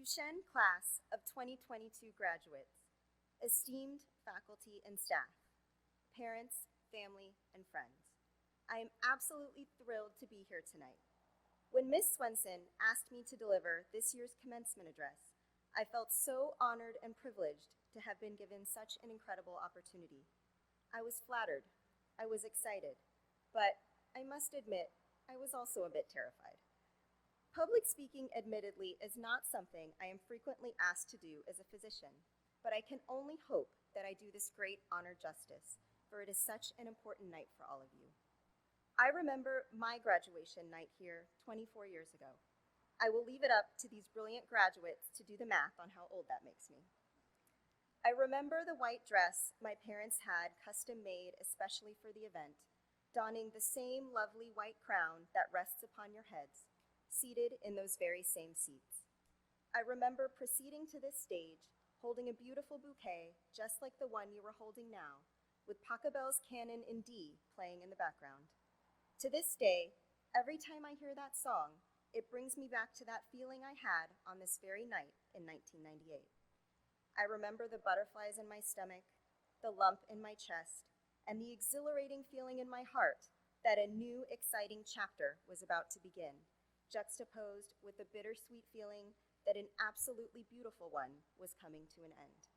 Duchesne class of 2022 graduates, esteemed faculty and staff, parents, family, and friends. I am absolutely thrilled to be here tonight. When Ms. Swenson asked me to deliver this year's commencement address, I felt so honored and privileged to have been given such an incredible opportunity. I was flattered, I was excited, but I must admit, I was also a bit terrified. Public speaking, admittedly, is not something I am frequently asked to do as a physician, but I can only hope that I do this great honor justice, for it is such an important night for all of you. I remember my graduation night here 24 years ago. I will leave it up to these brilliant graduates to do the math on how old that makes me. I remember the white dress my parents had custom made especially for the event, donning the same lovely white crown that rests upon your heads, seated in those very same seats. I remember proceeding to this stage, holding a beautiful bouquet just like the one you are holding now, with Pachelbel's Canon in D playing in the background. To this day, every time I hear that song, it brings me back to that feeling I had on this very night in 1998. I remember the butterflies in my stomach, the lump in my chest, and the exhilarating feeling in my heart that a new, exciting chapter was about to begin, juxtaposed with the bittersweet feeling that an absolutely beautiful one was coming to an end.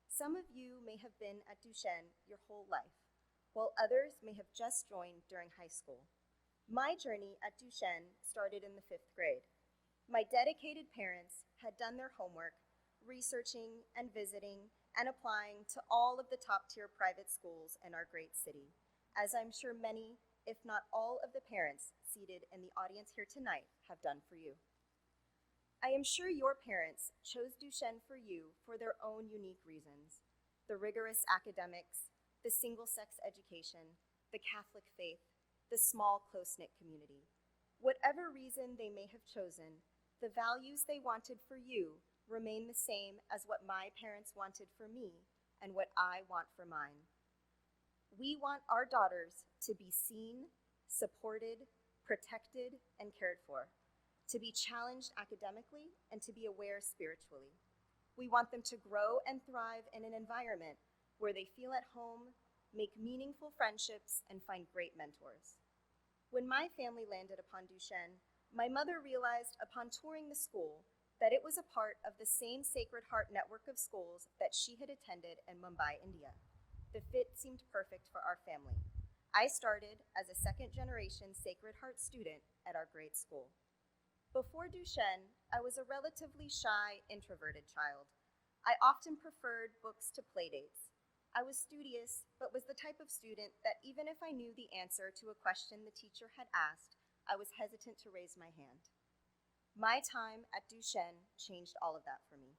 Some of you may have been at Duchesne your whole life, while others may have just joined during high school. My journey at Duchesne started in the 5th grade. My dedicated parents had done their homework, researching and visiting and applying to all of the top-tier private schools in our great city, as I'm sure many, if not all, of the parents seated in the audience here tonight have done for you. I am sure your parents chose Duchesne for you for their own unique reasons: the rigorous academics, the single-sex education, the Catholic faith, the small, close-knit community. Whatever reason they may have chosen, the values they wanted for you remain the same as what my parents wanted for me and what I want for mine. We want our daughters to be seen, supported, protected, and cared for, to be challenged academically, and to be aware spiritually. We want them to grow and thrive in an environment where they feel at home, make meaningful friendships, and find great mentors. When my family landed upon Duchesne, my mother realized upon touring the school that it was a part of the same Sacred Heart network of schools that she had attended in Mumbai, India. The fit seemed perfect for our family. I started as a second-generation Sacred Heart student at our grade school. Before Duchesne, I was a relatively shy, introverted child. I often preferred books to playdates. I was studious, but was the type of student that even if I knew the answer to a question the teacher had asked, I was hesitant to raise my hand. My time at Duchesne changed all of that for me.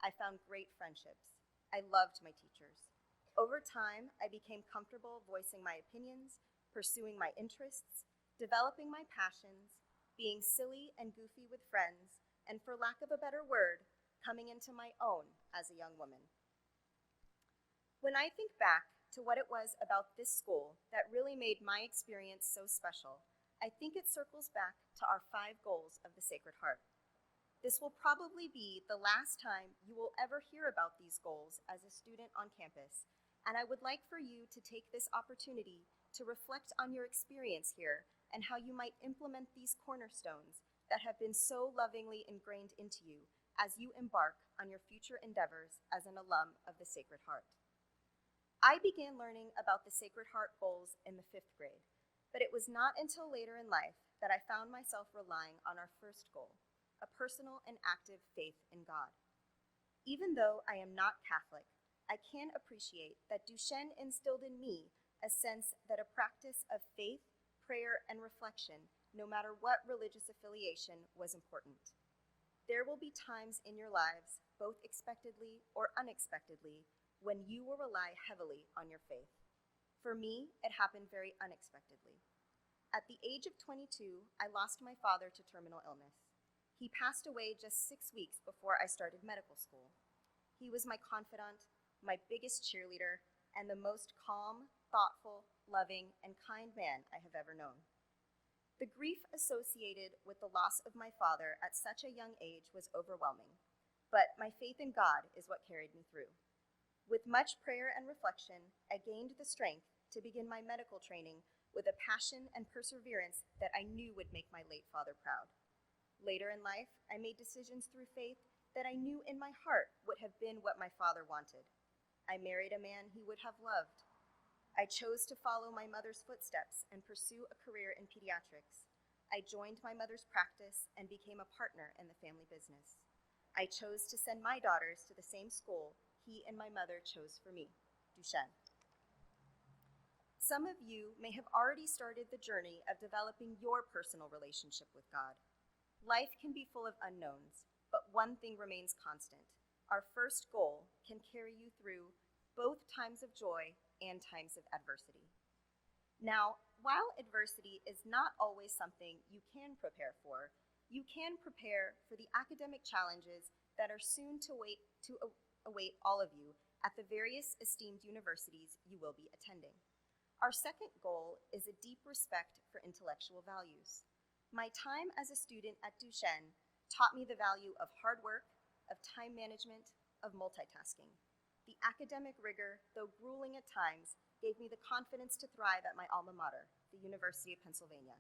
I found great friendships. I loved my teachers. Over time, I became comfortable voicing my opinions, pursuing my interests, developing my passions, being silly and goofy with friends, and for lack of a better word, coming into my own as a young woman. When I think back to what it was about this school that really made my experience so special, I think it circles back to our 5 goals of the Sacred Heart. This will probably be the last time you will ever hear about these goals as a student on campus, and I would like for you to take this opportunity to reflect on your experience here and how you might implement these cornerstones that have been so lovingly ingrained into you as you embark on your future endeavors as an alum of the Sacred Heart. I began learning about the Sacred Heart goals in the 5th grade, but it was not until later in life that I found myself relying on our first goal, a personal and active faith in God. Even though I am not Catholic, I can appreciate that Duchesne instilled in me a sense that a practice of faith, prayer, and reflection, no matter what religious affiliation, was important. There will be times in your lives, both expectedly or unexpectedly, when you will rely heavily on your faith. For me, it happened very unexpectedly. At the age of 22, I lost my father to terminal illness. He passed away just 6 weeks before I started medical school. He was my confidant, my biggest cheerleader, and the most calm, thoughtful, loving, and kind man I have ever known. The grief associated with the loss of my father at such a young age was overwhelming, but my faith in God is what carried me through. With much prayer and reflection, I gained the strength to begin my medical training with a passion and perseverance that I knew would make my late father proud. Later in life, I made decisions through faith that I knew in my heart would have been what my father wanted. I married a man he would have loved. I chose to follow my mother's footsteps and pursue a career in pediatrics. I joined my mother's practice and became a partner in the family business. I chose to send my daughters to the same school he and my mother chose for me, Duchesne. Some of you may have already started the journey of developing your personal relationship with God. Life can be full of unknowns, but one thing remains constant. Our first goal can carry you through both times of joy and times of adversity. Now, while adversity is not always something you can prepare for, you can prepare for the academic challenges that are soon to await all of you at the various esteemed universities you will be attending. Our second goal is a deep respect for intellectual values. My time as a student at Duchesne taught me the value of hard work, of time management, of multitasking. The academic rigor, though grueling at times, gave me the confidence to thrive at my alma mater, the University of Pennsylvania.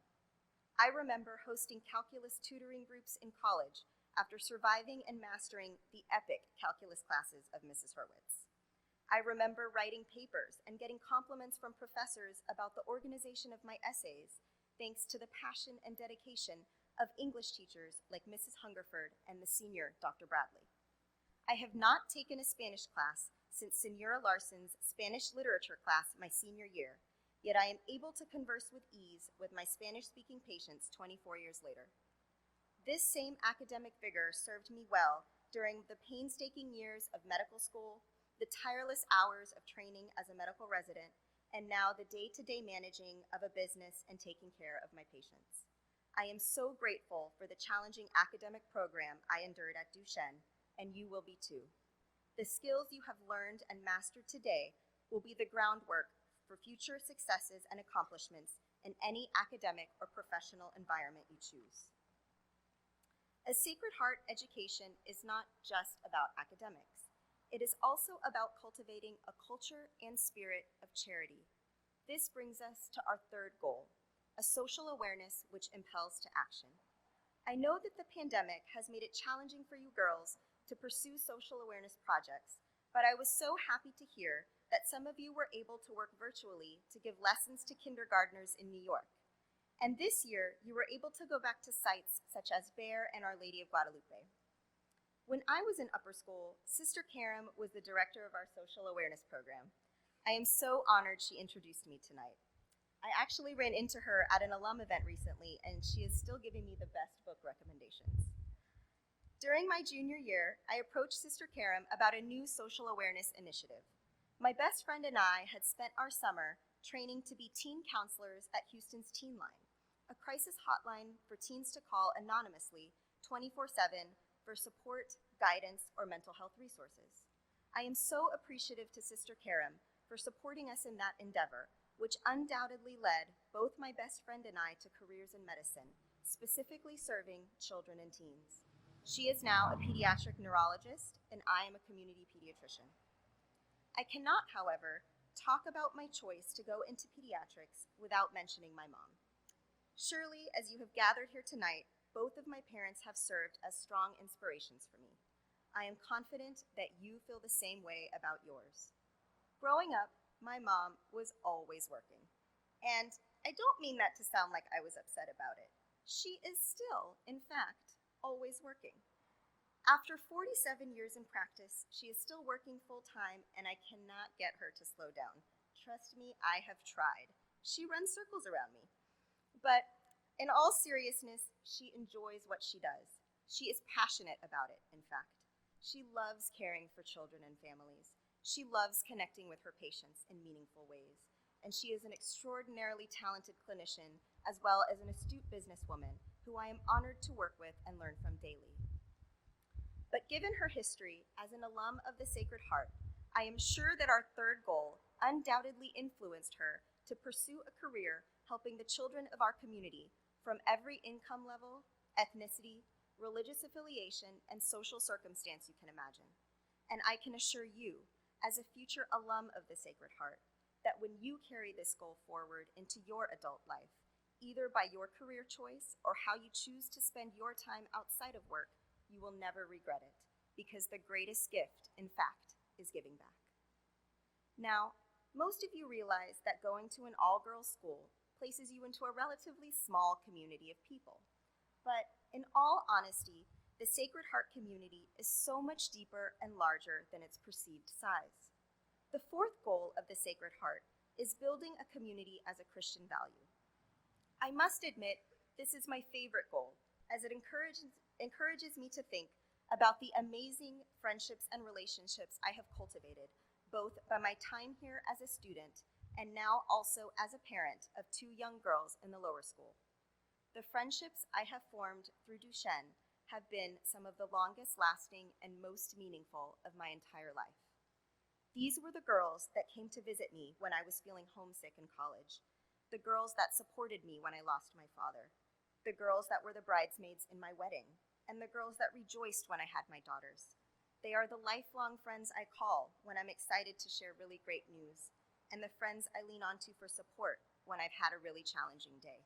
I remember hosting calculus tutoring groups in college after surviving and mastering the epic calculus classes of Mrs. Hurwitz. I remember writing papers and getting compliments from professors about the organization of my essays, thanks to the passion and dedication of English teachers like Mrs. Hungerford and the senior Dr. Bradley. I have not taken a Spanish class since Senora Larson's Spanish literature class my senior year, yet I am able to converse with ease with my Spanish-speaking patients 24 years later. This same academic vigor served me well during the painstaking years of medical school, the tireless hours of training as a medical resident, and now the day-to-day managing of a business and taking care of my patients. I am so grateful for the challenging academic program I endured at Duchesne, and you will be too. The skills you have learned and mastered today will be the groundwork for future successes and accomplishments in any academic or professional environment you choose. A Sacred Heart education is not just about academics. It is also about cultivating a culture and spirit of charity. This brings us to our third goal, a social awareness which impels to action. I know that the pandemic has made it challenging for you girls to pursue social awareness projects, but I was so happy to hear that some of you were able to work virtually to give lessons to kindergartners in New York. And this year, you were able to go back to sites such as Bear and Our Lady of Guadalupe. When I was in upper school, Sister Karam was the director of our social awareness program. I am so honored she introduced me tonight. I actually ran into her at an alum event recently, and she is still giving me the best book recommendations. During my junior year, I approached Sister Karam about a new social awareness initiative. My best friend and I had spent our summer training to be teen counselors at Houston's Teen Line, a crisis hotline for teens to call anonymously 24/7 for support, guidance, or mental health resources. I am so appreciative to Sister Karam for supporting us in that endeavor, which undoubtedly led both my best friend and I to careers in medicine, specifically serving children and teens. She is now a pediatric neurologist, and I am a community pediatrician. I cannot, however, talk about my choice to go into pediatrics without mentioning my mom. Surely, as you have gathered here tonight, both of my parents have served as strong inspirations for me. I am confident that you feel the same way about yours. Growing up, my mom was always working. And I don't mean that to sound like I was upset about it. She is still, in fact, always working. After 47 years in practice, she is still working full-time, and I cannot get her to slow down. Trust me, I have tried. She runs circles around me. But in all seriousness, she enjoys what she does. She is passionate about it, in fact. She loves caring for children and families. She loves connecting with her patients in meaningful ways. And she is an extraordinarily talented clinician, as well as an astute businesswoman who I am honored to work with and learn from daily. But given her history as an alum of the Sacred Heart, I am sure that our third goal undoubtedly influenced her to pursue a career helping the children of our community from every income level, ethnicity, religious affiliation, and social circumstance you can imagine. And I can assure you, as a future alum of the Sacred Heart, that when you carry this goal forward into your adult life, either by your career choice or how you choose to spend your time outside of work, you will never regret it, because the greatest gift, in fact, is giving back. Now, most of you realize that going to an all-girls school places you into a relatively small community of people. But in all honesty, the Sacred Heart community is so much deeper and larger than its perceived size. The fourth goal of the Sacred Heart is building a community as a Christian value. I must admit, this is my favorite goal, as it encourages me to think about the amazing friendships and relationships I have cultivated, both by my time here as a student and now also as a parent of 2 young girls in the lower school. The friendships I have formed through Duchesne have been some of the longest lasting and most meaningful of my entire life. These were the girls that came to visit me when I was feeling homesick in college, the girls that supported me when I lost my father, the girls that were the bridesmaids in my wedding, and the girls that rejoiced when I had my daughters. They are the lifelong friends I call when I'm excited to share really great news, and the friends I lean on to for support when I've had a really challenging day.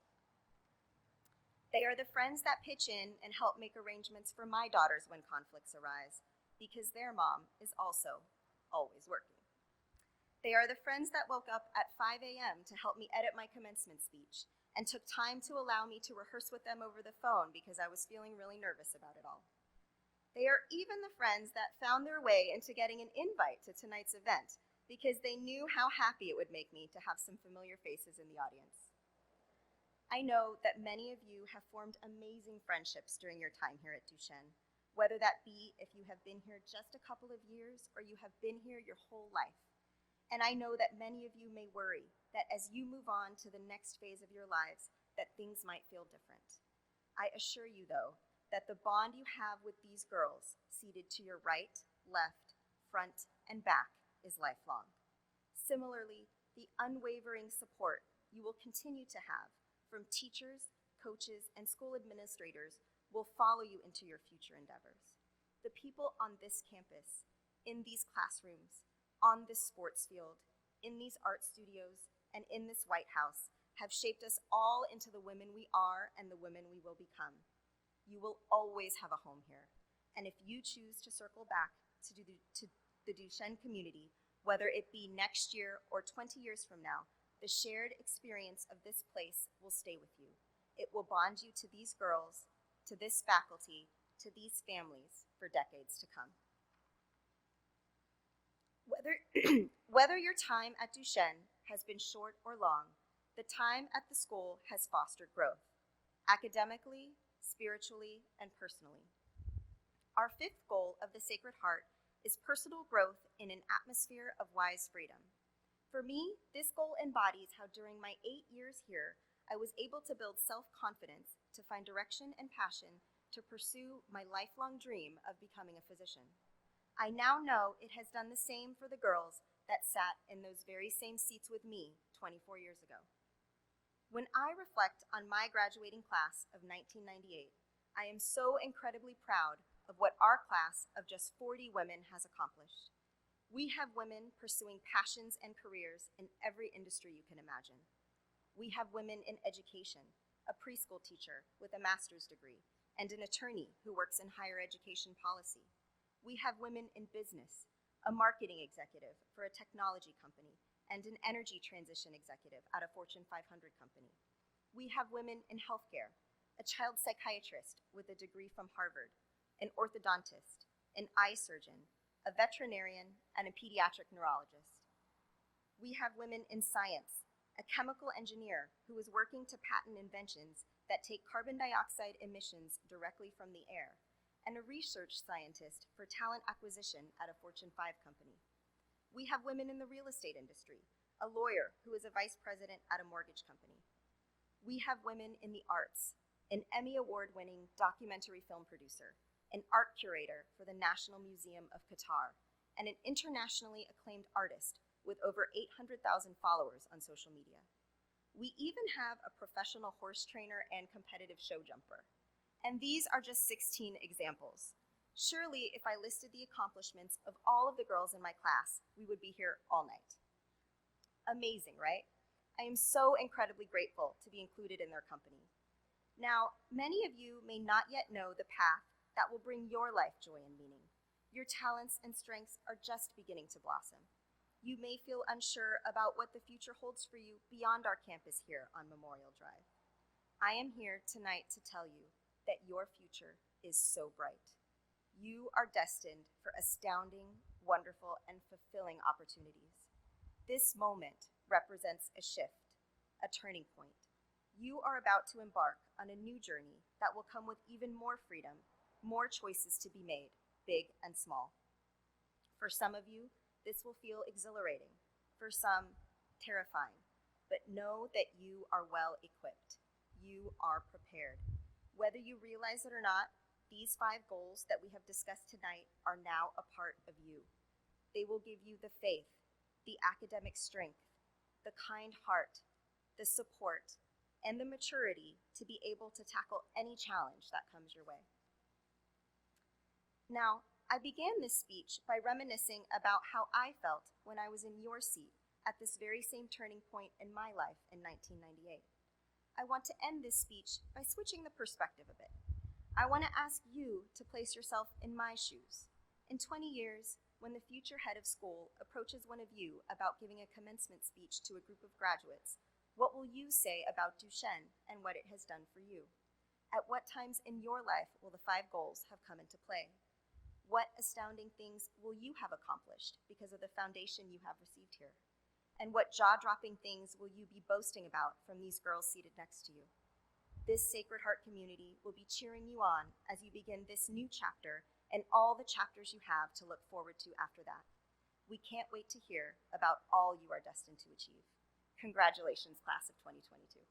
They are the friends that pitch in and help make arrangements for my daughters when conflicts arise, because their mom is also always working. They are the friends that woke up at 5 a.m. to help me edit my commencement speech and took time to allow me to rehearse with them over the phone because I was feeling really nervous about it all. They are even the friends that found their way into getting an invite to tonight's event because they knew how happy it would make me to have some familiar faces in the audience. I know that many of you have formed amazing friendships during your time here at Duchesne, whether that be if you have been here just a couple of years or you have been here your whole life. And I know that many of you may worry that as you move on to the next phase of your lives, that things might feel different. I assure you, though, that the bond you have with these girls seated to your right, left, front, and back is lifelong. Similarly, the unwavering support you will continue to have from teachers, coaches, and school administrators will follow you into your future endeavors. The people on this campus, in these classrooms, on this sports field, in these art studios, and in this White House have shaped us all into the women we are and the women we will become. You will always have a home here, and if you choose to circle back to the Duchesne community, whether it be next year or 20 years from now, the shared experience of this place will stay with you. It will bond you to these girls, to this faculty, to these families for decades to come. Whether your time at Duchesne has been short or long, the time at the school has fostered growth, academically, spiritually, and personally. Our fifth goal of the Sacred Heart is personal growth in an atmosphere of wise freedom. For me, this goal embodies how during my 8 years here, I was able to build self-confidence to find direction and passion to pursue my lifelong dream of becoming a physician. I now know it has done the same for the girls that sat in those very same seats with me 24 years ago. When I reflect on my graduating class of 1998, I am so incredibly proud of what our class of just 40 women has accomplished. We have women pursuing passions and careers in every industry you can imagine. We have women in education, a preschool teacher with a master's degree, and an attorney who works in higher education policy. We have women in business, a marketing executive for a technology company, and an energy transition executive at a Fortune 500 company. We have women in healthcare, a child psychiatrist with a degree from Harvard, an orthodontist, an eye surgeon, a veterinarian, and a pediatric neurologist. We have women in science, a chemical engineer who is working to patent inventions that take carbon dioxide emissions directly from the air, and a research scientist for talent acquisition at a Fortune 5 company. We have women in the real estate industry, a lawyer who is a vice president at a mortgage company. We have women in the arts, an Emmy Award-winning documentary film producer, an art curator for the National Museum of Qatar, and an internationally acclaimed artist with over 800,000 followers on social media. We even have a professional horse trainer and competitive show jumper. And these are just 16 examples. Surely, if I listed the accomplishments of all of the girls in my class, we would be here all night. Amazing, right? I am so incredibly grateful to be included in their company. Now, many of you may not yet know the path that will bring your life joy and meaning. Your talents and strengths are just beginning to blossom. You may feel unsure about what the future holds for you beyond our campus here on Memorial Drive. I am here tonight to tell you that your future is so bright. You are destined for astounding, wonderful, and fulfilling opportunities. This moment represents a shift, a turning point. You are about to embark on a new journey that will come with even more freedom, more choices to be made, big and small. For some of you, this will feel exhilarating. For some, terrifying. But know that you are well equipped. You are prepared. Whether you realize it or not, these 5 goals that we have discussed tonight are now a part of you. They will give you the faith, the academic strength, the kind heart, the support, and the maturity to be able to tackle any challenge that comes your way. Now, I began this speech by reminiscing about how I felt when I was in your seat at this very same turning point in my life in 1998. I want to end this speech by switching the perspective a bit. I want to ask you to place yourself in my shoes. In 20 years, when the future head of school approaches one of you about giving a commencement speech to a group of graduates, what will you say about Duchesne and what it has done for you? At what times in your life will the 5 goals have come into play? What astounding things will you have accomplished because of the foundation you have received here? And what jaw-dropping things will you be boasting about from these girls seated next to you? This Sacred Heart community will be cheering you on as you begin this new chapter and all the chapters you have to look forward to after that. We can't wait to hear about all you are destined to achieve. Congratulations, class of 2022.